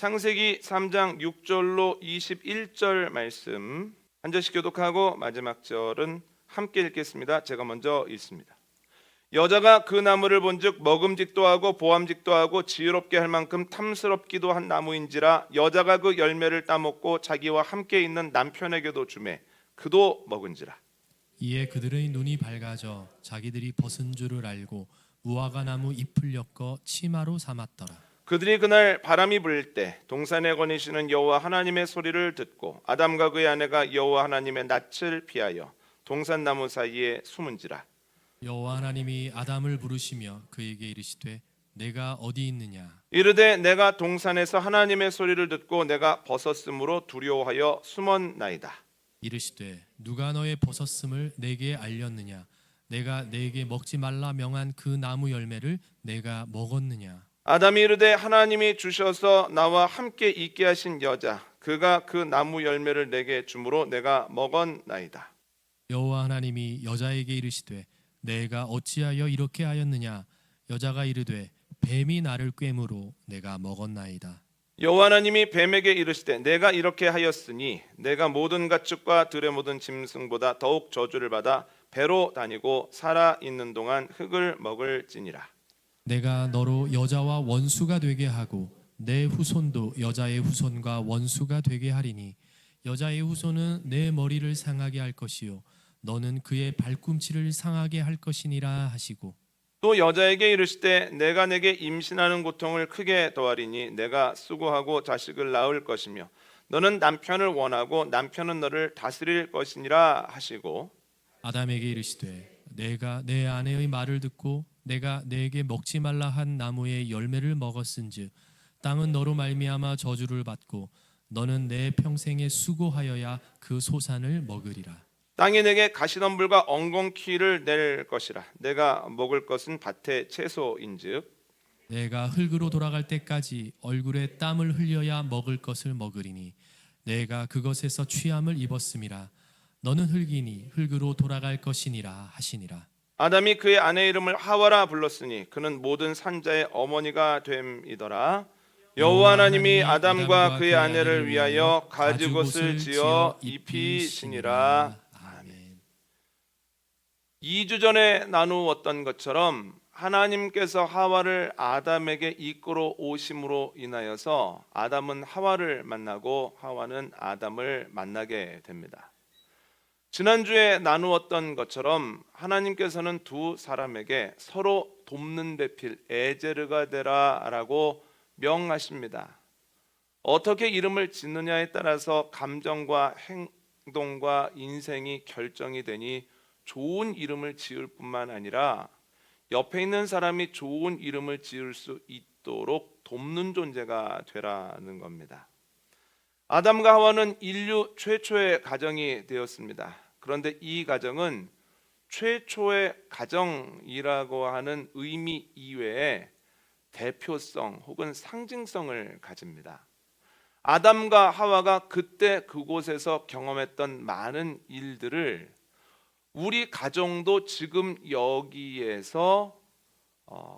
창세기 3장 6절로 21절 말씀 한 절씩 교독하고 마지막 절은 함께 읽겠습니다. 제가 먼저 읽습니다. 여자가 그 나무를 본즉 먹음직도 하고 보암직도 하고 지혜롭게 할 만큼 탐스럽기도 한 나무인지라 여자가 그 열매를 따먹고 자기와 함께 있는 남편에게도 주매 그도 먹은지라. 이에 그들의 눈이 밝아져 자기들이 벗은 줄을 알고 무화과 나무 잎을 엮어 치마로 삼았더라. 그들이 그날 바람이 불 때 동산에 거니시는 여호와 하나님의 소리를 듣고 아담과 그의 아내가 여호와 하나님의 낯을 피하여 동산 나무 사이에 숨은지라. 여호와 하나님이 아담을 부르시며 그에게 이르시되 내가 어디 있느냐. 이르되 내가 동산에서 하나님의 소리를 듣고 내가 벗었으므로 두려워하여 숨었나이다. 이르시되 누가 너의 벗었음을 내게 알렸느냐. 내가 내게 먹지 말라 명한 그 나무 열매를 내가 먹었느냐. 아담이 이르되 하나님이 주셔서 나와 함께 있게 하신 여자 그가 그 나무 열매를 내게 주므로 내가 먹었나이다. 여호와 하나님이 여자에게 이르시되 내가 어찌하여 이렇게 하였느냐. 여자가 이르되 뱀이 나를 꿰므로 내가 먹었나이다. 여호와 하나님이 뱀에게 이르시되 내가 이렇게 하였으니 내가 모든 가축과 들의 모든 짐승보다 더욱 저주를 받아 배로 다니고 살아 있는 동안 흙을 먹을지니라. 내가 너로 여자와 원수가 되게 하고 내 후손도 여자의 후손과 원수가 되게 하리니 여자의 후손은 내 머리를 상하게 할 것이요 너는 그의 발꿈치를 상하게 할 것이니라 하시고 또 여자에게 이르시되 내가 내게 임신하는 고통을 크게 더하리니 내가 수고하고 자식을 낳을 것이며 너는 남편을 원하고 남편은 너를 다스릴 것이니라 하시고 아담에게 이르시되 내가 내 아내의 말을 듣고 내가 내게 먹지 말라 한 나무의 열매를 먹었은즉 땅은 너로 말미암아 저주를 받고 너는 내 평생에 수고하여야 그 소산을 먹으리라. 땅이 내게 가시덤불과 엉겅퀴를 낼 것이라. 내가 먹을 것은 밭의 채소인즉 내가 흙으로 돌아갈 때까지 얼굴에 땀을 흘려야 먹을 것을 먹으리니 내가 그것에서 취함을 입었음이라. 너는 흙이니 흙으로 돌아갈 것이니라 하시니라. 아담이 그의 아내 이름을 하와라 불렀으니 그는 모든 산자의 어머니가 됨이더라. 여호와 하나님이 아담과 그의 아내를 위하여 가죽옷을 지어 입히시니라. 아멘. 2주 전에 나누었던 것처럼 하나님께서 하와를 아담에게 이끌어 오심으로 인하여서 아담은 하와를 만나고 하와는 아담을 만나게 됩니다. 지난주에 나누었던 것처럼 하나님께서는 두 사람에게 서로 돕는 배필 에제르가 되라라고 명하십니다. 어떻게 이름을 짓느냐에 따라서 감정과 행동과 인생이 결정이 되니 좋은 이름을 지을 뿐만 아니라 옆에 있는 사람이 좋은 이름을 지을 수 있도록 돕는 존재가 되라는 겁니다. 아담과 하와는 인류 최초의 가정이 되었습니다. 그런데 이 가정은 최초의 가정이라고 하는 의미 이외에 대표성 혹은 상징성을 가집니다. 아담과 하와가 그때 그곳에서 경험했던 많은 일들을 우리 가정도 지금 여기에서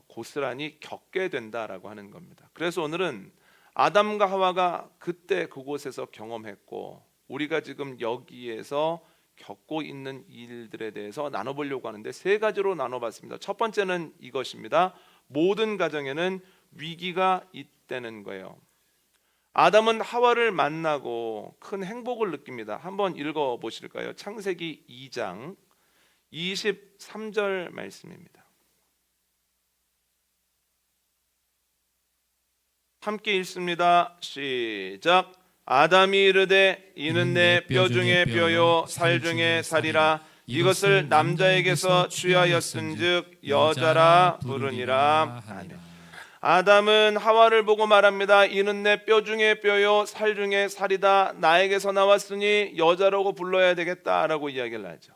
고스란히 겪게 된다라고 하는 겁니다. 그래서 오늘은 아담과 하와가 그때 그곳에서 경험했고 우리가 지금 여기에서 겪고 있는 일들에 대해서 나눠보려고 하는데 세 가지로 나눠봤습니다. 첫 번째는 이것입니다. 모든 가정에는 위기가 있다는 거예요. 아담은 하와를 만나고 큰 행복을 느낍니다. 한번 읽어보실까요? 창세기 2장 23절 말씀입니다. 함께 읽습니다. 시작. 아담이 이르되 이는 내 뼈 중에 뼈요 살 중에 살이라. 이것을 남자에게서 취하였은즉 여자라 부르니라. 아멘. 아담은 하와를 보고 말합니다. 이는 내 뼈 중에 뼈요 살 중에 살이다. 나에게서 나왔으니 여자라고 불러야 되겠다라고 이야기를 하죠.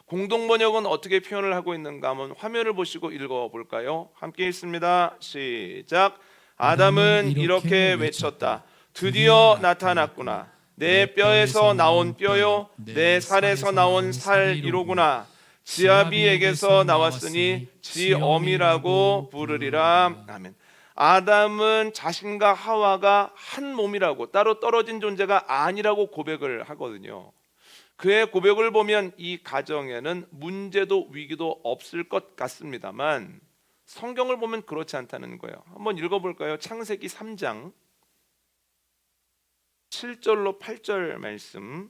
공동번역은 어떻게 표현을 하고 있는가 한번 화면을 보시고 읽어볼까요? 함께 읽습니다. 시작. 아담은 이렇게 외쳤다. 드디어 나타났구나. 내 뼈에서 나온 뼈요 내 살에서 나온 살이로구나. 지 아비에게서 나왔으니 지 어미라고 부르리라. 아멘. 아담은 자신과 하와가 한 몸이라고, 따로 떨어진 존재가 아니라고 고백을 하거든요. 그의 고백을 보면 이 가정에는 문제도 위기도 없을 것 같습니다만 성경을 보면 그렇지 않다는 거예요. 한번 읽어볼까요? 창세기 3장 7절로 8절 말씀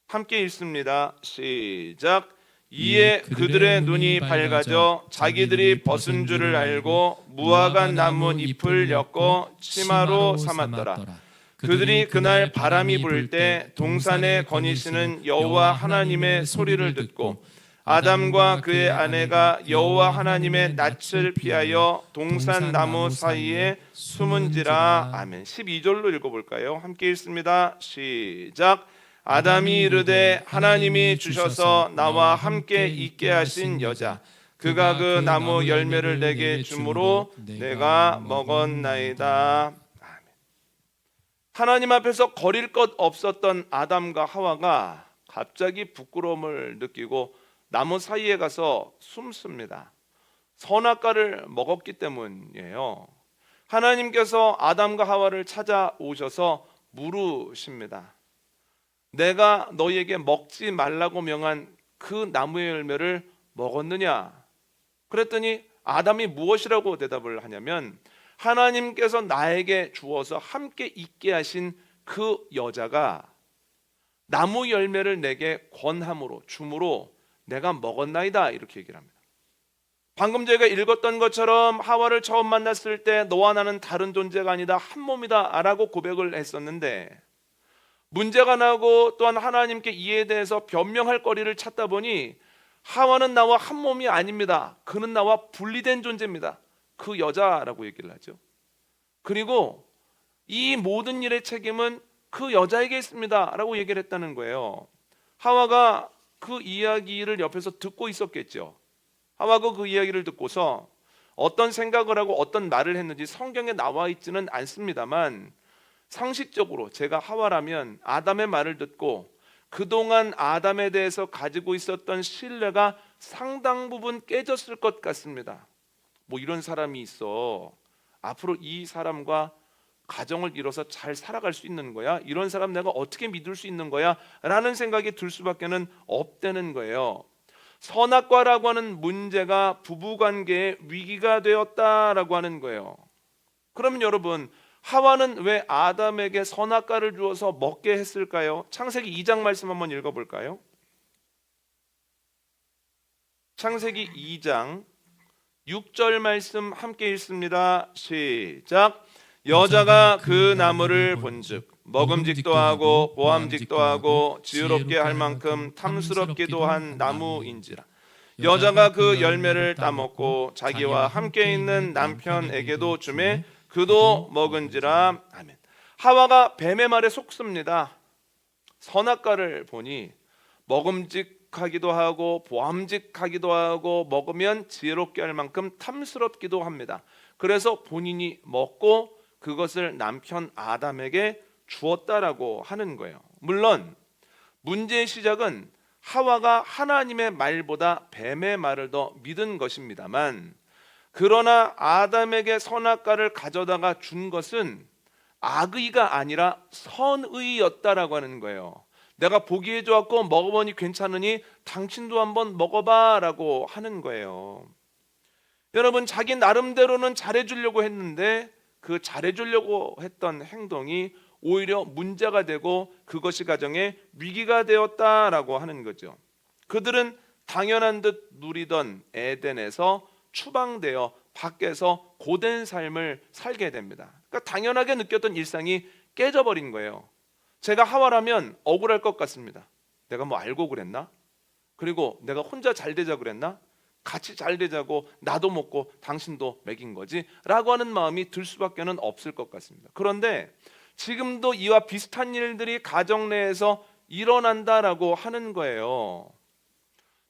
함께 읽습니다. 시작. 이에 그들의 눈이 밝아져 자기들이 벗은 줄을 알고 무화과 나무 잎을 엮어 치마로 삼았더라. 그들이 그날 바람이 불 때 동산에 거니시는 여호와 하나님의 소리를 듣고 아담과 그의 아내가 여호와 하나님의 낯을 피하여 동산 나무 사이에 숨은지라. 아멘. 12절로 읽어볼까요? 함께 읽습니다. 시작. 아담이 이르되 하나님이 주셔서 나와 함께 있게 하신 여자 그가 그 나무 열매를 내게 주므로 내가 먹었나이다. 하나님 앞에서 거릴 것 없었던 아담과 하와가 갑자기 부끄러움을 느끼고 나무 사이에 가서 숨습니다. 선악과를 먹었기 때문이에요. 하나님께서 아담과 하와를 찾아오셔서 물으십니다. 내가 너희에게 먹지 말라고 명한 그 나무의 열매를 먹었느냐? 그랬더니 아담이 무엇이라고 대답을 하냐면 하나님께서 나에게 주어서 함께 있게 하신 그 여자가 나무 열매를 내게 권함으로 주므로 내가 먹었나이다, 이렇게 얘기를 합니다. 방금 저희가 읽었던 것처럼 하와를 처음 만났을 때 너와 나는 다른 존재가 아니다, 한 몸이다 라고 고백을 했었는데 문제가 나고 또한 하나님께 이에 대해서 변명할 거리를 찾다 보니 하와는 나와 한 몸이 아닙니다. 그는 나와 분리된 존재입니다. 그 여자라고 얘기를 하죠. 그리고 이 모든 일의 책임은 그 여자에게 있습니다 라고 얘기를 했다는 거예요. 하와가 그 이야기를 옆에서 듣고 있었겠죠. 하와가 그 이야기를 듣고서 어떤 생각을 하고 어떤 말을 했는지 성경에 나와 있지는 않습니다만 상식적으로 제가 하와라면 아담의 말을 듣고 그동안 아담에 대해서 가지고 있었던 신뢰가 상당 부분 깨졌을 것 같습니다. 뭐 이런 사람이 있어, 앞으로 이 사람과 가정을 이뤄서 잘 살아갈 수 있는 거야? 이런 사람 내가 어떻게 믿을 수 있는 거야? 라는 생각이 들 수밖에는 없다는 거예요. 선악과라고 하는 문제가 부부관계의 위기가 되었다라고 하는 거예요. 그러면 여러분, 하와는 왜 아담에게 선악과를 주어서 먹게 했을까요? 창세기 2장 말씀 한번 읽어볼까요? 창세기 2장 6절 말씀 함께 읽습니다. 시작. 여자가 그 나무를 본즉 먹음직도 하고 보암직도 하고 지혜롭게 할 만큼 탐스럽기도 한 나무인지라. 여자가 그 열매를 따먹고 자기와 함께 있는 남편에게도 주매 그도 먹은지라. 아멘. 하와가 뱀의 말에 속습니다. 선악과를 보니 먹음직하기도 하고 보암직하기도 하고 먹으면 지혜롭게 할 만큼 탐스럽기도 합니다. 그래서 본인이 먹고 그것을 남편 아담에게 주었다라고 하는 거예요. 물론 문제의 시작은 하와가 하나님의 말보다 뱀의 말을 더 믿은 것입니다만, 그러나 아담에게 선악과를 가져다가 준 것은 악의가 아니라 선의였다라고 하는 거예요. 내가 보기에 좋았고 먹어보니 괜찮으니 당신도 한번 먹어봐 라고 하는 거예요. 여러분, 자기 나름대로는 잘해주려고 했는데 그 잘해주려고 했던 행동이 오히려 문제가 되고 그것이 가정의 위기가 되었다라고 하는 거죠. 그들은 당연한 듯 누리던 에덴에서 추방되어 밖에서 고된 삶을 살게 됩니다. 그러니까 당연하게 느꼈던 일상이 깨져버린 거예요. 제가 하와라면 억울할 것 같습니다. 내가 뭐 알고 그랬나? 그리고 내가 혼자 잘 되자 그랬나? 같이 잘 되자고 나도 먹고 당신도 먹인 거지 라고 하는 마음이 들 수밖에 없을 것 같습니다. 그런데 지금도 이와 비슷한 일들이 가정 내에서 일어난다라고 하는 거예요.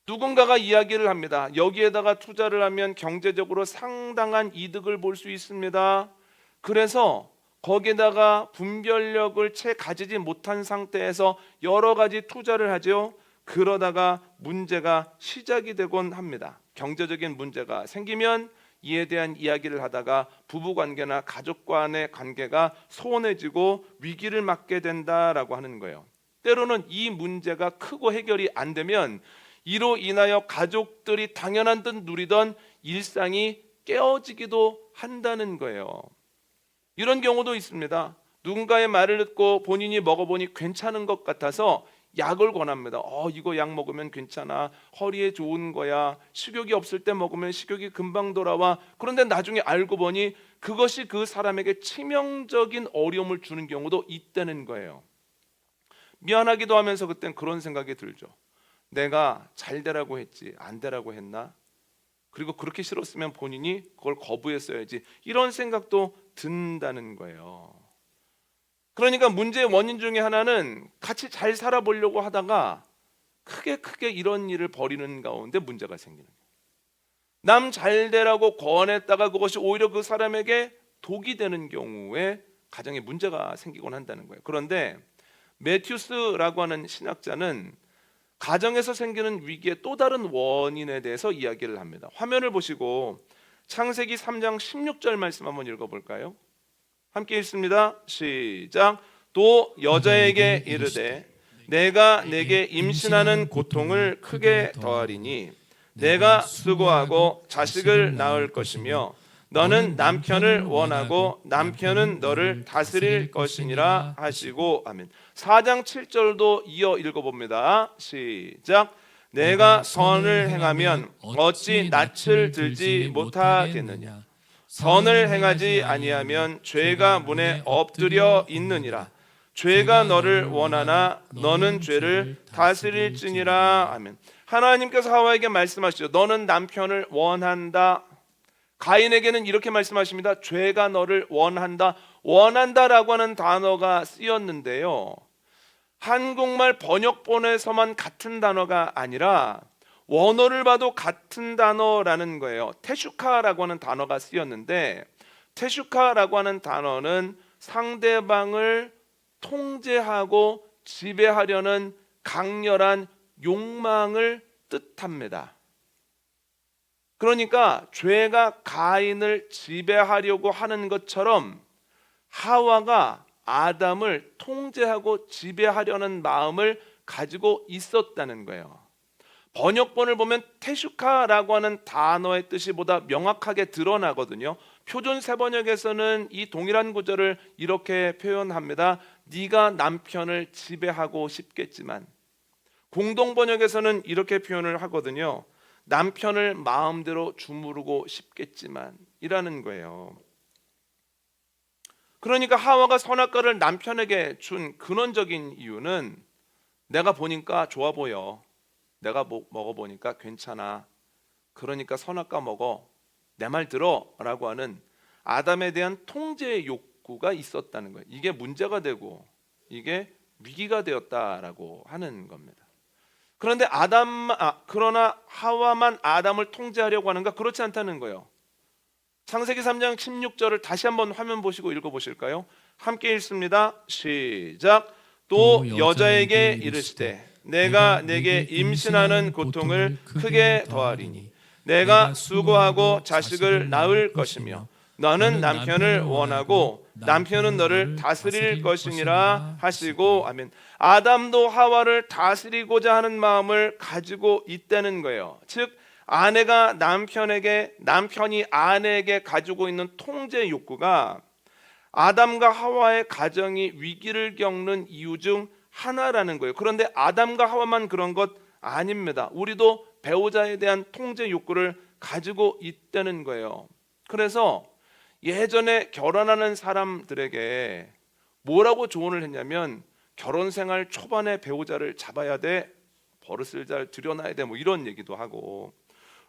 누군가가 이야기를 합니다. 여기에다가 투자를 하면 경제적으로 상당한 이득을 볼 수 있습니다. 그래서 거기에다가 분별력을 채 가지지 못한 상태에서 여러 가지 투자를 하죠. 그러다가 문제가 시작이 되곤 합니다. 경제적인 문제가 생기면 이에 대한 이야기를 하다가 부부관계나 가족 간의 관계가 소원해지고 위기를 맞게 된다라고 하는 거예요. 때로는 이 문제가 크고 해결이 안 되면 이로 인하여 가족들이 당연한 듯 누리던 일상이 깨어지기도 한다는 거예요. 이런 경우도 있습니다. 누군가의 말을 듣고 본인이 먹어보니 괜찮은 것 같아서 약을 권합니다. 이거 약 먹으면 괜찮아. 허리에 좋은 거야. 식욕이 없을 때 먹으면 식욕이 금방 돌아와. 그런데 나중에 알고 보니 그것이 그 사람에게 치명적인 어려움을 주는 경우도 있다는 거예요. 미안하기도 하면서 그땐 그런 생각이 들죠. 내가 잘 되라고 했지 안 되라고 했나? 그리고 그렇게 싫었으면 본인이 그걸 거부했어야지. 이런 생각도 든다는 거예요. 그러니까 문제의 원인 중에 하나는 같이 잘 살아보려고 하다가 크게 이런 일을 벌이는 가운데 문제가 생기는 거예요. 남 잘 되라고 권했다가 그것이 오히려 그 사람에게 독이 되는 경우에 가정에 문제가 생기곤 한다는 거예요. 그런데 매튜스라고 하는 신학자는 가정에서 생기는 위기의 또 다른 원인에 대해서 이야기를 합니다. 화면을 보시고 창세기 3장 16절 말씀 한번 읽어볼까요? 함께 읽습니다. 시작. 또 여자에게 이르되 내가 내게 임신하는 고통을 크게 더하리니 내가 수고하고 자식을 낳을 것이며 너는 남편을 원하고 남편은 너를 다스릴 것이니라 하시고 아멘. 4장 7절도 이어 읽어봅니다. 시작. 내가 선을 행하면 어찌 낯을 들지 못하겠느냐. 선을 행하지 아니하면 죄가 문에 엎드려 있느니라. 죄가 너를 원하나 너는 죄를 다스릴지니라. 아멘. 하나님께서 하와에게 말씀하시죠. 너는 남편을 원한다. 가인에게는 이렇게 말씀하십니다. 죄가 너를 원한다. 원한다라고 하는 단어가 쓰였는데요. 한국말 번역본에서만 같은 단어가 아니라 원어를 봐도 같은 단어라는 거예요. 테슈카라고 하는 단어가 쓰였는데 테슈카라고 하는 단어는 상대방을 통제하고 지배하려는 강렬한 욕망을 뜻합니다. 그러니까 죄가 가인을 지배하려고 하는 것처럼 하와가 아담을 통제하고 지배하려는 마음을 가지고 있었다는 거예요. 번역본을 보면 테슈카라고 하는 단어의 뜻이 보다 명확하게 드러나거든요. 표준 세번역에서는 이 동일한 구절을 이렇게 표현합니다. 네가 남편을 지배하고 싶겠지만, 공동번역에서는 이렇게 표현을 하거든요. 남편을 마음대로 주무르고 싶겠지만 이라는 거예요. 그러니까 하와가 선악과를 남편에게 준 근원적인 이유는 내가 보니까 좋아 보여. 내가 먹어보니까 괜찮아. 그러니까 선악과 먹어. 내 말 들어 라고 하는 아담에 대한 통제의 욕구가 있었다는 거예요. 이게 문제가 되고 이게 위기가 되었다라고 하는 겁니다. 그런데 그러나 하와만 아담을 통제하려고 하는가? 그렇지 않다는 거예요. 창세기 3장 16절을 다시 한번 화면 보시고 읽어보실까요? 함께 읽습니다. 시작. 또 여자에게 이르시되 내가 내게 임신하는 고통을 크게 더하리니 내가 수고하고 자식을 낳을 것이며 너는 남편을 원하고 남편은 너를 다스릴 것이니라 하시고 아멘. 아담도 하와를 다스리고자 하는 마음을 가지고 있다는 거예요. 즉 아내가 남편이 아내에게 가지고 있는 통제 욕구가 아담과 하와의 가정이 위기를 겪는 이유 중 하나라는 거예요. 그런데 아담과 하와만 그런 것 아닙니다. 우리도 배우자에 대한 통제 욕구를 가지고 있다는 거예요. 그래서 예전에 결혼하는 사람들에게 뭐라고 조언을 했냐면 결혼 생활 초반에 배우자를 잡아야 돼. 버릇을 잘 들여놔야 돼. 뭐 이런 얘기도 하고,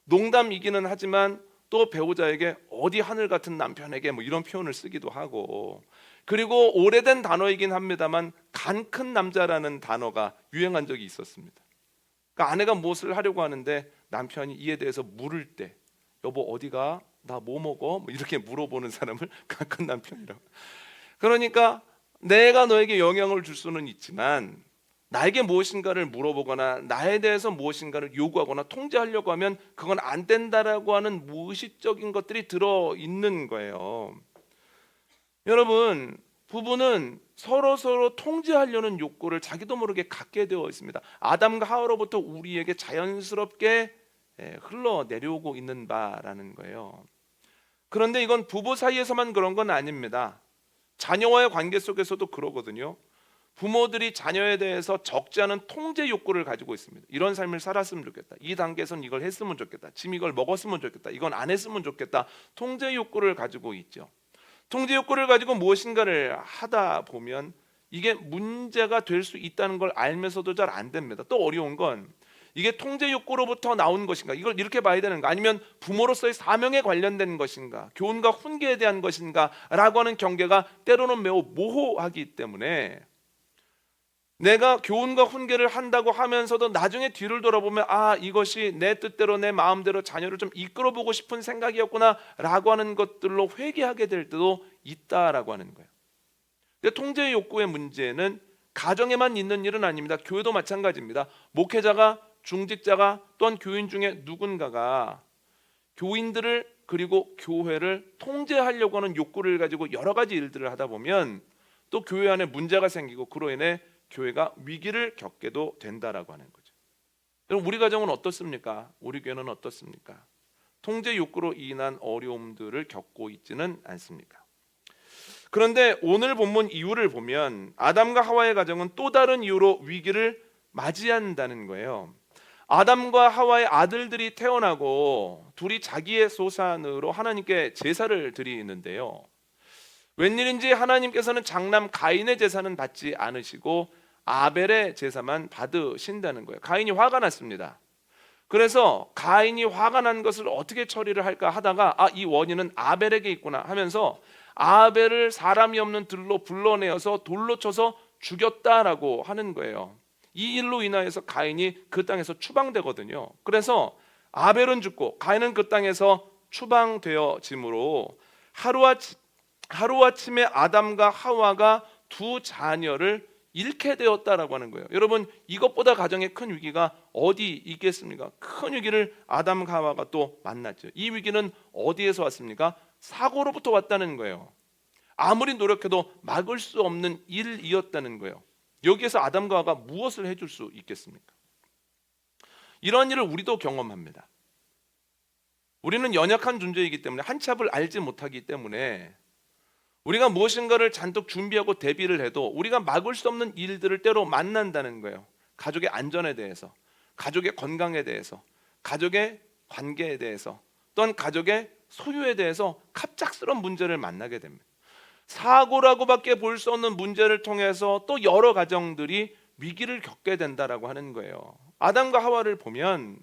농담이기는 하지만 또 배우자에게 어디 하늘 같은 남편에게 뭐 이런 표현을 쓰기도 하고, 그리고 오래된 단어이긴 합니다만 간 큰 남자라는 단어가 유행한 적이 있었습니다. 그러니까 아내가 무엇을 하려고 하는데 남편이 이에 대해서 물을 때 여보 어디가? 나 뭐 먹어? 뭐 이렇게 물어보는 사람을 간 큰 남편이라고. 그러니까 내가 너에게 영향을 줄 수는 있지만 나에게 무엇인가를 물어보거나 나에 대해서 무엇인가를 요구하거나 통제하려고 하면 그건 안 된다라고 하는 무의식적인 것들이 들어있는 거예요. 여러분, 부부는 서로 통제하려는 욕구를 자기도 모르게 갖게 되어 있습니다. 아담과 하와로부터 우리에게 자연스럽게 흘러내려오고 있는 바라는 거예요. 그런데 이건 부부 사이에서만 그런 건 아닙니다. 자녀와의 관계 속에서도 그러거든요. 부모들이 자녀에 대해서 적지 않은 통제 욕구를 가지고 있습니다. 이런 삶을 살았으면 좋겠다. 이 단계에선 이걸 했으면 좋겠다. 지금 이걸 먹었으면 좋겠다. 이건 안 했으면 좋겠다. 통제 욕구를 가지고 있죠. 통제 욕구를 가지고 무엇인가를 하다 보면 이게 문제가 될 수 있다는 걸 알면서도 잘 안 됩니다. 또 어려운 건 이게 통제 욕구로부터 나온 것인가, 이걸 이렇게 봐야 되는가, 아니면 부모로서의 사명에 관련된 것인가, 교훈과 훈계에 대한 것인가 라고 하는 경계가 때로는 매우 모호하기 때문에 내가 교훈과 훈계를 한다고 하면서도 나중에 뒤를 돌아보면 이것이 내 뜻대로 내 마음대로 자녀를 좀 이끌어보고 싶은 생각이었구나 라고 하는 것들로 회개하게 될 때도 있다라고 하는 거예요. 근데 통제 욕구의 문제는 가정에만 있는 일은 아닙니다. 교회도 마찬가지입니다. 목회자가, 중직자가, 또한 교인 중에 누군가가 교인들을 그리고 교회를 통제하려고 하는 욕구를 가지고 여러 가지 일들을 하다 보면 또 교회 안에 문제가 생기고 그로 인해 교회가 위기를 겪게도 된다라고 하는 거죠. 여러분, 우리 가정은 어떻습니까? 우리 교회는 어떻습니까? 통제 욕구로 인한 어려움들을 겪고 있지는 않습니까? 그런데 오늘 본문 이유를 보면 아담과 하와의 가정은 또 다른 이유로 위기를 맞이한다는 거예요. 아담과 하와의 아들들이 태어나고 둘이 자기의 소산으로 하나님께 제사를 드리는데요. 웬일인지 하나님께서는 장남 가인의 제사는 받지 않으시고 아벨의 제사만 받으신다는 거예요. 가인이 화가 났습니다. 그래서 가인이 화가 난 것을 어떻게 처리를 할까 하다가 이 원인은 아벨에게 있구나 하면서 아벨을 사람이 없는 들로 불러내어서 돌로 쳐서 죽였다라고 하는 거예요. 이 일로 인하여서 가인이 그 땅에서 추방되거든요. 그래서 아벨은 죽고 가인은 그 땅에서 추방되어짐으로 하루아침에 아담과 하와가 두 자녀를 잃게 되었다라고 하는 거예요. 여러분, 이것보다 가정에 큰 위기가 어디 있겠습니까? 큰 위기를 아담과 하와가 또 만났죠. 이 위기는 어디에서 왔습니까? 사고로부터 왔다는 거예요. 아무리 노력해도 막을 수 없는 일이었다는 거예요. 여기에서 아담과 하와가 무엇을 해줄 수 있겠습니까? 이런 일을 우리도 경험합니다. 우리는 연약한 존재이기 때문에 한참을 알지 못하기 때문에 우리가 무엇인가를 잔뜩 준비하고 대비를 해도 우리가 막을 수 없는 일들을 때로 만난다는 거예요. 가족의 안전에 대해서, 가족의 건강에 대해서, 가족의 관계에 대해서, 또한 가족의 소유에 대해서 갑작스러운 문제를 만나게 됩니다. 사고라고밖에 볼 수 없는 문제를 통해서 또 여러 가정들이 위기를 겪게 된다라고 하는 거예요. 아담과 하와를 보면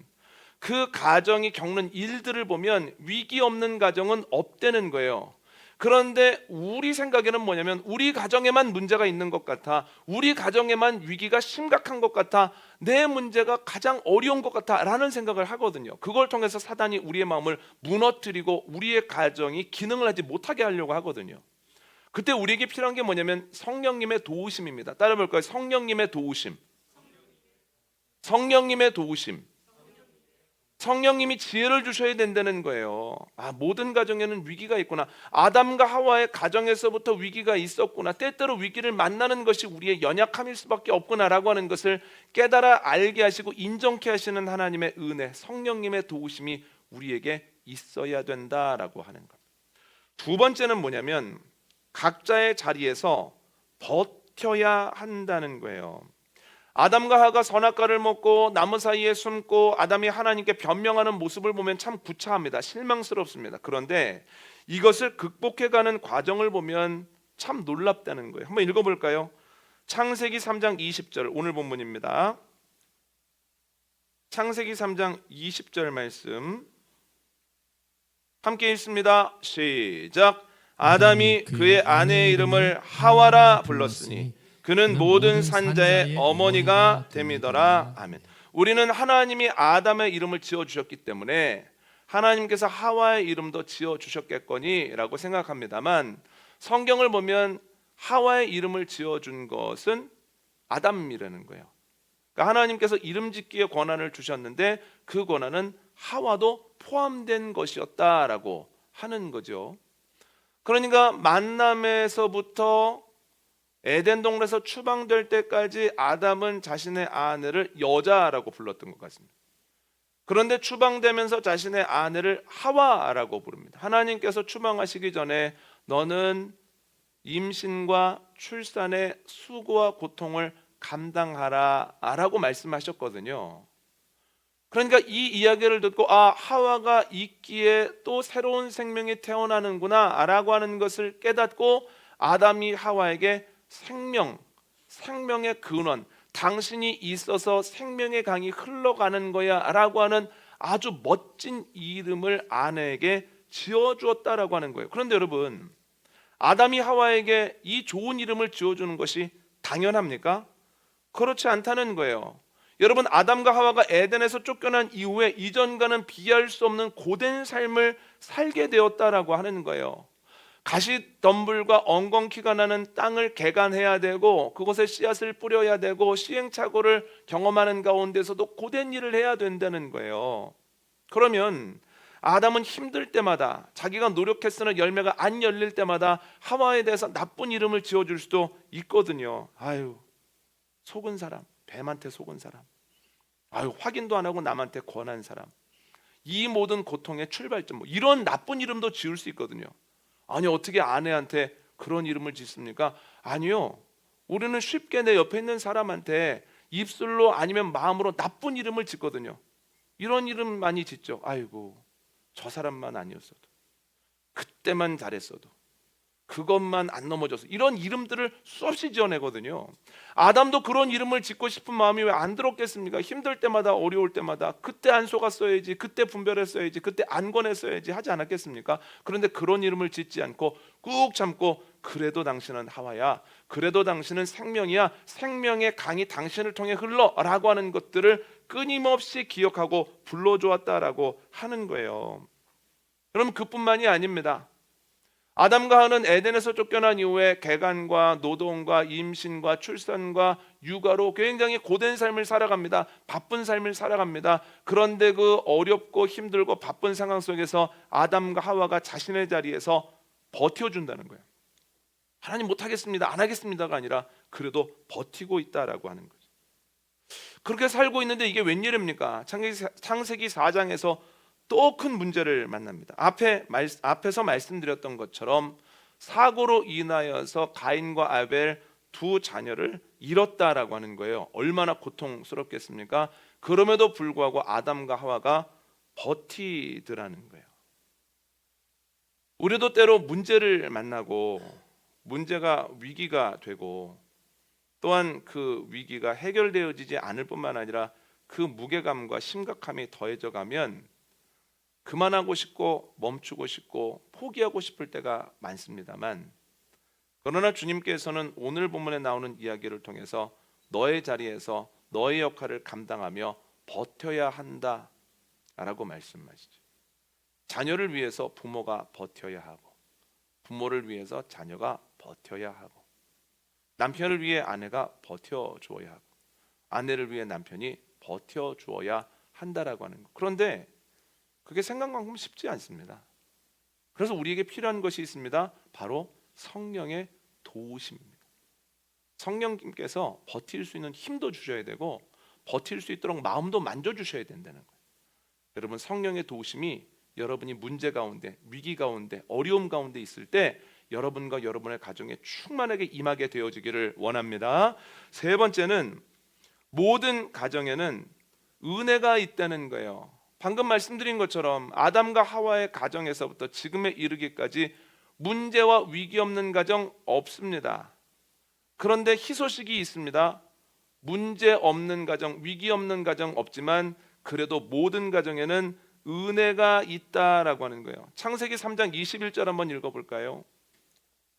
그 가정이 겪는 일들을 보면 위기 없는 가정은 없다는 거예요. 그런데 우리 생각에는 뭐냐면 우리 가정에만 문제가 있는 것 같아, 우리 가정에만 위기가 심각한 것 같아, 내 문제가 가장 어려운 것 같아 라는 생각을 하거든요. 그걸 통해서 사단이 우리의 마음을 무너뜨리고 우리의 가정이 기능을 하지 못하게 하려고 하거든요. 그때 우리에게 필요한 게 뭐냐면 성령님의 도우심입니다. 따라 볼까요? 성령님의 도우심. 성령님의 도우심. 성령님이 지혜를 주셔야 된다는 거예요. 모든 가정에는 위기가 있구나. 아담과 하와의 가정에서부터 위기가 있었구나. 때때로 위기를 만나는 것이 우리의 연약함일 수밖에 없구나라고 하는 것을 깨달아 알게 하시고 인정케 하시는 하나님의 은혜, 성령님의 도우심이 우리에게 있어야 된다라고 하는 것. 두 번째는 뭐냐면 각자의 자리에서 버텨야 한다는 거예요. 아담과 하와가 선악과를 먹고 나무 사이에 숨고 아담이 하나님께 변명하는 모습을 보면 참 구차합니다. 실망스럽습니다. 그런데 이것을 극복해가는 과정을 보면 참 놀랍다는 거예요. 한번 읽어볼까요? 창세기 3장 20절 오늘 본문입니다. 창세기 3장 20절 말씀 함께 읽습니다. 시작. 아담이 그의 아내의 이름을 하와라 불렀으니 그는 모든 산자의 어머니가 됨이더라. 아멘. 우리는 하나님이 아담의 이름을 지어주셨기 때문에 하나님께서 하와의 이름도 지어주셨겠거니 라고 생각합니다만 성경을 보면 하와의 이름을 지어준 것은 아담이라는 거예요. 그러니까 하나님께서 이름 짓기의 권한을 주셨는데 그 권한은 하와도 포함된 것이었다라고 하는 거죠. 그러니까 만남에서부터 에덴 동산에서 추방될 때까지 아담은 자신의 아내를 여자라고 불렀던 것 같습니다. 그런데 추방되면서 자신의 아내를 하와라고 부릅니다. 하나님께서 추방하시기 전에 너는 임신과 출산의 수고와 고통을 감당하라 라고 말씀하셨거든요. 그러니까 이 이야기를 듣고 하와가 있기에 또 새로운 생명이 태어나는구나 라고 하는 것을 깨닫고 아담이 하와에게 생명의 근원, 당신이 있어서 생명의 강이 흘러가는 거야 라고 하는 아주 멋진 이름을 아내에게 지어주었다라고 하는 거예요. 그런데 여러분, 아담이 하와에게 이 좋은 이름을 지어주는 것이 당연합니까? 그렇지 않다는 거예요. 여러분, 아담과 하와가 에덴에서 쫓겨난 이후에 이전과는 비할 수 없는 고된 삶을 살게 되었다라고 하는 거예요. 가시덤불과 엉겅퀴가 나는 땅을 개간해야 되고 그곳에 씨앗을 뿌려야 되고 시행착오를 경험하는 가운데서도 고된 일을 해야 된다는 거예요. 그러면 아담은 힘들 때마다 자기가 노력했으나 열매가 안 열릴 때마다 하와에 대해서 나쁜 이름을 지어줄 수도 있거든요. 아유, 속은 사람, 뱀한테 속은 사람, 아유, 확인도 안 하고 남한테 권한 사람, 이 모든 고통의 출발점, 이런 나쁜 이름도 지을 수 있거든요. 아니, 어떻게 아내한테 그런 이름을 짓습니까? 아니요, 우리는 쉽게 내 옆에 있는 사람한테 입술로 아니면 마음으로 나쁜 이름을 짓거든요. 이런 이름 많이 짓죠. 아이고, 저 사람만 아니었어도, 그때만 잘했어도, 그것만 안 넘어져서, 이런 이름들을 수없이 지어내거든요. 아담도 그런 이름을 짓고 싶은 마음이 왜 안 들었겠습니까? 힘들 때마다, 어려울 때마다 그때 안 속았어야지, 그때 분별했어야지, 그때 안 권했어야지 하지 않았겠습니까? 그런데 그런 이름을 짓지 않고 꾹 참고 그래도 당신은 하와야, 그래도 당신은 생명이야, 생명의 강이 당신을 통해 흘러 라고 하는 것들을 끊임없이 기억하고 불러주었다라고 하는 거예요. 그럼 그뿐만이 아닙니다. 아담과 하와는 에덴에서 쫓겨난 이후에 개간과 노동과 임신과 출산과 육아로 굉장히 고된 삶을 살아갑니다. 바쁜 삶을 살아갑니다. 그런데 그 어렵고 힘들고 바쁜 상황 속에서 아담과 하와가 자신의 자리에서 버텨준다는 거예요. 하나님 못하겠습니다, 안 하겠습니다가 아니라 그래도 버티고 있다라고 하는 거죠. 그렇게 살고 있는데 이게 웬일입니까? 창세기 4장에서 또 큰 문제를 만납니다. 앞에서 말씀드렸던 것처럼 사고로 인하여서 가인과 아벨 두 자녀를 잃었다라고 하는 거예요. 얼마나 고통스럽겠습니까? 그럼에도 불구하고 아담과 하와가 버티더라는 거예요. 우리도 때로 문제를 만나고 문제가 위기가 되고 또한 그 위기가 해결되어지지 않을 뿐만 아니라 그 무게감과 심각함이 더해져 가면 그만하고 싶고 멈추고 싶고 포기하고 싶을 때가 많습니다만, 그러나 주님께서는 오늘 본문에 나오는 이야기를 통해서 너의 자리에서 너의 역할을 감당하며 버텨야 한다라고 말씀하시죠. 자녀를 위해서 부모가 버텨야 하고, 부모를 위해서 자녀가 버텨야 하고, 남편을 위해 아내가 버텨주어야 하고, 아내를 위해 남편이 버텨주어야 한다라고 하는 것. 그런데 그게 생각만큼 쉽지 않습니다. 그래서 우리에게 필요한 것이 있습니다. 바로 성령의 도우심입니다. 성령님께서 버틸 수 있는 힘도 주셔야 되고 버틸 수 있도록 마음도 만져주셔야 된다는 거예요. 여러분, 성령의 도우심이 여러분이 문제 가운데, 위기 가운데, 어려움 가운데 있을 때 여러분과 여러분의 가정에 충만하게 임하게 되어지기를 원합니다. 세 번째는 모든 가정에는 은혜가 있다는 거예요. 방금 말씀드린 것처럼 아담과 하와의 가정에서부터 지금에 이르기까지 문제와 위기 없는 가정 없습니다. 그런데 희소식이 있습니다. 문제 없는 가정, 위기 없는 가정 없지만 그래도 모든 가정에는 은혜가 있다라고 하는 거예요. 창세기 3장 21절 한번 읽어볼까요?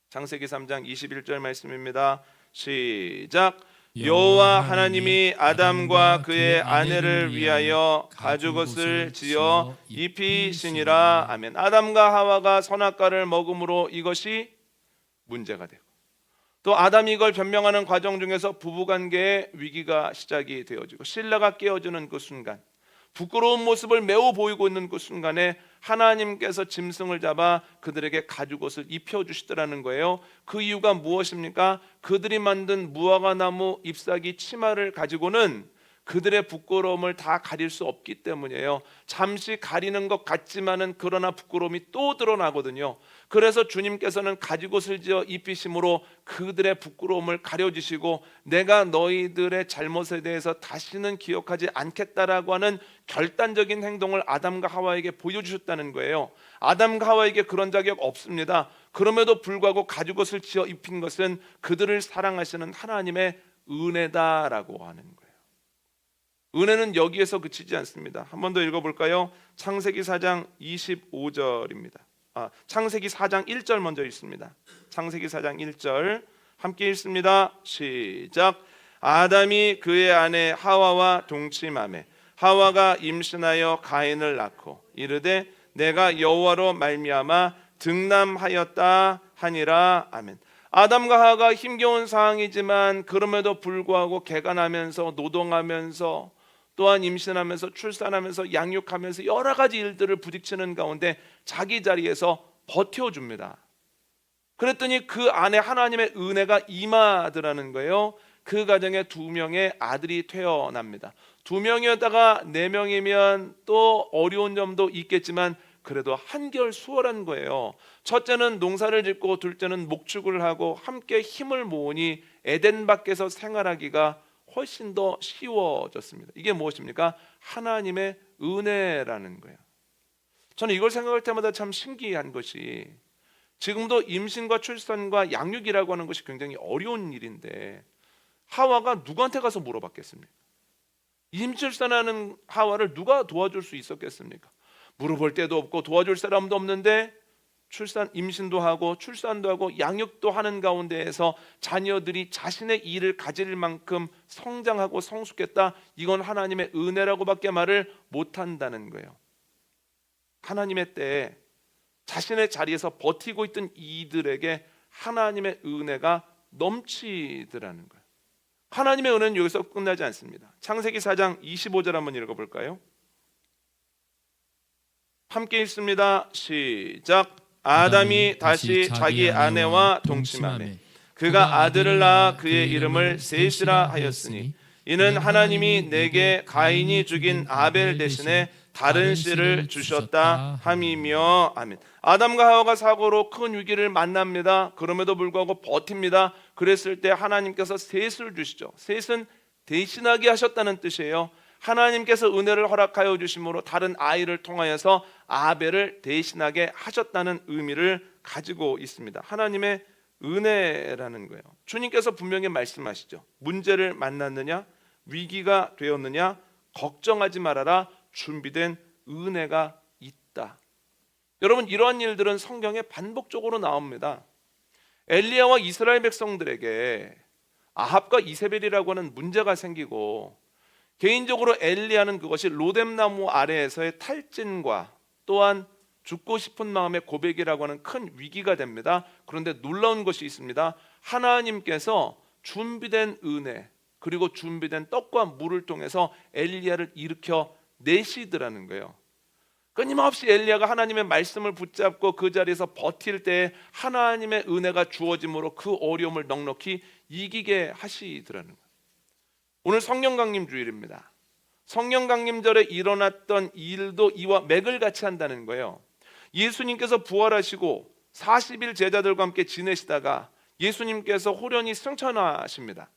창세기 3장 21절 말씀입니다. 시작. 여호와 하나님이 아담과 그의 아내를 위하여 가죽옷을 지어 입히시니라. 아멘. 아담과 하와가 선악과를 먹음으로 이것이 문제가 되고 또 아담이 이걸 변명하는 과정 중에서 부부관계의 위기가 시작이 되어지고 신뢰가 깨어지는 그 순간, 부끄러운 모습을 매우 보이고 있는 그 순간에 하나님께서 짐승을 잡아 그들에게 가죽옷을 입혀주시더라는 거예요. 그 이유가 무엇입니까? 그들이 만든 무화과나무 잎사귀 치마를 가지고는 그들의 부끄러움을 다 가릴 수 없기 때문이에요. 잠시 가리는 것 같지만은 그러나 부끄러움이 또 드러나거든요. 그래서 주님께서는 가죽옷을 지어 입히심으로 그들의 부끄러움을 가려주시고 내가 너희들의 잘못에 대해서 다시는 기억하지 않겠다라고 하는 결단적인 행동을 아담과 하와에게 보여주셨다는 거예요. 아담과 하와에게 그런 자격 없습니다. 그럼에도 불구하고 가죽옷을 지어 입힌 것은 그들을 사랑하시는 하나님의 은혜다라고 하는 거예요. 은혜는 여기에서 그치지 않습니다. 한 번 더 읽어볼까요? 창세기 4장 25절입니다. 창세기 4장 1절 먼저 읽습니다. 창세기 4장 1절 함께 읽습니다. 시작. 아담이 그의 아내 하와와 동침하매 하와가 임신하여 가인을 낳고 이르되 내가 여호와로 말미암아 등남하였다 하니라. 아멘. 아담과 하와가 힘겨운 상황이지만 그럼에도 불구하고 개간하면서 노동하면서 또한 임신하면서 출산하면서 양육하면서 여러 가지 일들을 부딪히는 가운데 자기 자리에서 버텨줍니다. 그랬더니 그 안에 하나님의 은혜가 임하더라는 거예요. 그 가정에 2명의 아들이 태어납니다. 2명이었다가 4명이면 또 어려운 점도 있겠지만 그래도 한결 수월한 거예요. 첫째는 농사를 짓고 둘째는 목축을 하고 함께 힘을 모으니 에덴 밖에서 생활하기가 훨씬 더 쉬워졌습니다. 이게 무엇입니까? 하나님의 은혜라는 거예요. 저는 이걸 생각할 때마다 참 신기한 것이 지금도 임신과 출산과 양육이라고 하는 것이 굉장히 어려운 일인데 하와가 누구한테 가서 물어봤겠습니까? 임출산하는 하와를 누가 도와줄 수 있었겠습니까? 물어볼 데도 없고 도와줄 사람도 없는데 임신도 하고 출산도 하고 양육도 하는 가운데에서 자녀들이 자신의 일을 가질 만큼 성장하고 성숙했다. 이건 하나님의 은혜라고밖에 말을 못한다는 거예요. 하나님의 때에 자신의 자리에서 버티고 있던 이들에게 하나님의 은혜가 넘치더라는 거예요. 하나님의 은혜는 여기서 끝나지 않습니다. 창세기 4장 25절 한번 읽어볼까요? 함께 읽습니다. 시작. 아담이 다시 자기 아내와 동침하매 그가 아들을 낳아 그의 이름을 셋이라 하였으니 이는 하나님이 내게 가인이 죽인 아벨 대신에 다른 씨를 주셨다 함이며. 아멘. 아담과 하와가 사고로 큰 위기를 만납니다. 그럼에도 불구하고 버팁니다. 그랬을 때 하나님께서 셋을 주시죠. 셋은 대신하게 하셨다는 뜻이에요. 하나님께서 은혜를 허락하여 주심으로 다른 아이를 통하여서 아벨을 대신하게 하셨다는 의미를 가지고 있습니다. 하나님의 은혜라는 거예요. 주님께서 분명히 말씀하시죠. 문제를 만났느냐, 위기가 되었느냐, 걱정하지 말아라, 준비된 은혜가 있다. 여러분, 이러한 일들은 성경에 반복적으로 나옵니다. 엘리야와 이스라엘 백성들에게 아합과 이세벨이라고 하는 문제가 생기고 개인적으로 엘리야는 그것이 로뎀나무 아래에서의 탈진과 또한 죽고 싶은 마음의 고백이라고 하는 큰 위기가 됩니다. 그런데 놀라운 것이 있습니다. 하나님께서 준비된 은혜 그리고 준비된 떡과 물을 통해서 엘리야를 일으켜 내시더라는 거예요. 끊임없이 엘리야가 하나님의 말씀을 붙잡고 그 자리에서 버틸 때 하나님의 은혜가 주어짐으로 그 어려움을 넉넉히 이기게 하시더라는 거예요. 오늘 성령 강림 주일입니다. 성령 강림절에 일어났던 일도 이와 맥을 같이 한다는 거예요. 예수님께서 부활하시고 40일 제자들과 함께 지내시다가 예수님께서 호련히 승천하십니다.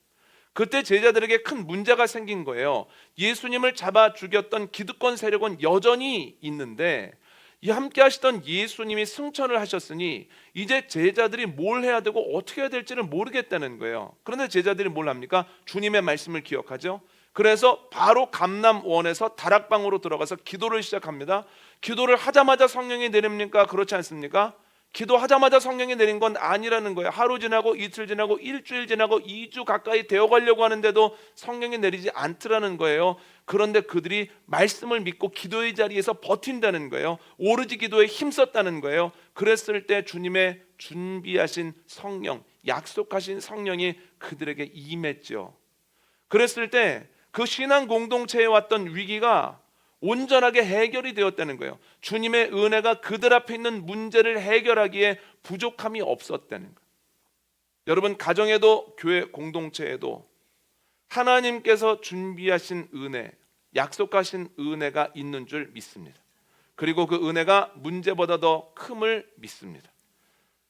그때 제자들에게 큰 문제가 생긴 거예요. 예수님을 잡아 죽였던 기득권 세력은 여전히 있는데 이 함께 하시던 예수님이 승천을 하셨으니 이제 제자들이 뭘 해야 되고 어떻게 해야 될지를 모르겠다는 거예요. 그런데 제자들이 뭘 합니까? 주님의 말씀을 기억하죠. 그래서 바로 감람원에서 다락방으로 들어가서 기도를 시작합니다. 기도를 하자마자 성령이 내립니까? 그렇지 않습니까? 기도하자마자 성령이 내린 건 아니라는 거예요. 하루 지나고 이틀 지나고 일주일 지나고 2주 가까이 되어가려고 하는데도 성령이 내리지 않더라는 거예요. 그런데 그들이 말씀을 믿고 기도의 자리에서 버틴다는 거예요. 오로지 기도에 힘썼다는 거예요. 그랬을 때 주님의 준비하신 성령, 약속하신 성령이 그들에게 임했죠. 그랬을 때 그 신앙 공동체에 왔던 위기가 온전하게 해결이 되었다는 거예요. 주님의 은혜가 그들 앞에 있는 문제를 해결하기에 부족함이 없었다는 거예요. 여러분, 가정에도 교회 공동체에도 하나님께서 준비하신 은혜, 약속하신 은혜가 있는 줄 믿습니다. 그리고 그 은혜가 문제보다 더 큼을 믿습니다.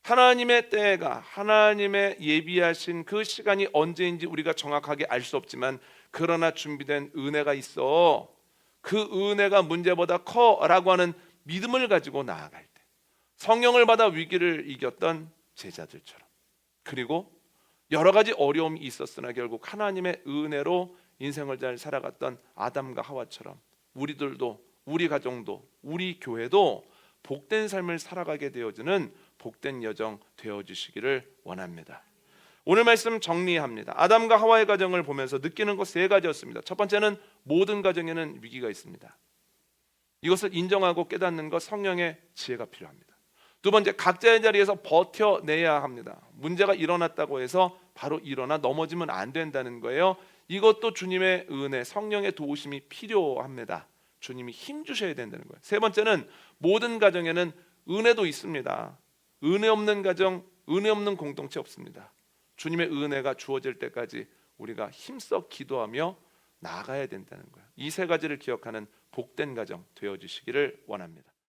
하나님의 때가, 하나님의 예비하신 그 시간이 언제인지 우리가 정확하게 알 수 없지만, 그러나 준비된 은혜가 있어 그 은혜가 문제보다 커라고 하는 믿음을 가지고 나아갈 때, 성령을 받아 위기를 이겼던 제자들처럼, 그리고 여러 가지 어려움이 있었으나 결국 하나님의 은혜로 인생을 잘 살아갔던 아담과 하와처럼 우리들도, 우리 가정도, 우리 교회도 복된 삶을 살아가게 되어지는 복된 여정 되어주시기를 원합니다. 오늘 말씀 정리합니다. 아담과 하와의 가정을 보면서 느끼는 것 세 가지였습니다. 첫 번째는 모든 가정에는 위기가 있습니다. 이것을 인정하고 깨닫는 것, 성령의 지혜가 필요합니다. 두 번째, 각자의 자리에서 버텨내야 합니다. 문제가 일어났다고 해서 바로 일어나 넘어지면 안 된다는 거예요. 이것도 주님의 은혜, 성령의 도우심이 필요합니다. 주님이 힘 주셔야 된다는 거예요. 세 번째는 모든 가정에는 은혜도 있습니다. 은혜 없는 가정, 은혜 없는 공동체 없습니다. 주님의 은혜가 주어질 때까지 우리가 힘써 기도하며 나아가야 된다는 거예요. 이 세 가지를 기억하는 복된 가정 되어주시기를 원합니다.